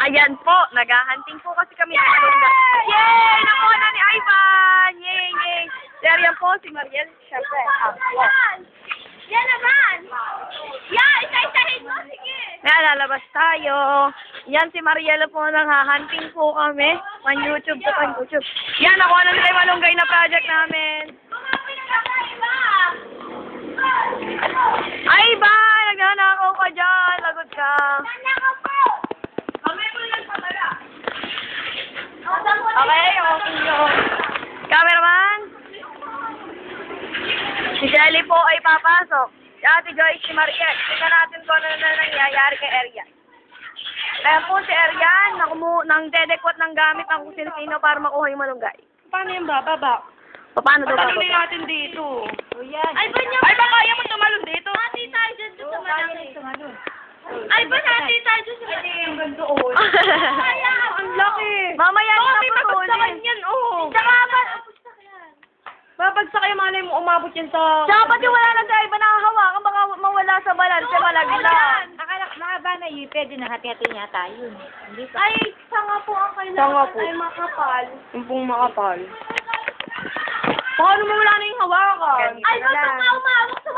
Ayan po, naghahunting po kasi kami ng malunggay. Yay! Nakuha na ni Ivan! Yay, yay! There yan po, si Mariel. Siyempre, ako. Yan naman! Yan! Isa-isahin mo! Sige! Lalabas tayo. Yan si Mariela po, nanghahunting po kami. Pan-YouTube to pan-YouTube. Yan, nakuha na nila yung malunggay na project namin. Ay ba! Nagnanakaw ka dyan. Lagot ka. Okay, okay yun. Cameraman? Si Shelly po ay papasok. Si Ate Joyce, si Mariel. Tingnan natin kung ano na nangyayari kay Erian. Kaya po si Erian, nang dedekwat ng gamit ng kung sino-sino para makuha yung malunggay. Paano yung bababa? Paano daw ba? Patuloy natin dito. Ay, ba niya? Ay, ba kaya mo tumalon dito? Hati tayo dyan sa malaki. Ay, ba hati tayo dyan sa malaki? Yung gandoon. Kaya, Ang laki. Mamaya Oo, na may putulin. babagsakan yan, oh. Tsaka ba? Babagsak kayo, malay mo, umabot yan sa... Tsaka pati wala na tayo ba nakahawakan, baka mawala sa balanse, malaglag. Akala ba na yun, pwede na hati-hati niya tayo. Hindi pa. Ay, sanga po ang Sanga kailangan po. ay makapal. Yung pong makapal. Paano mo wala na yung hawakan? Ay, ba't umawak sa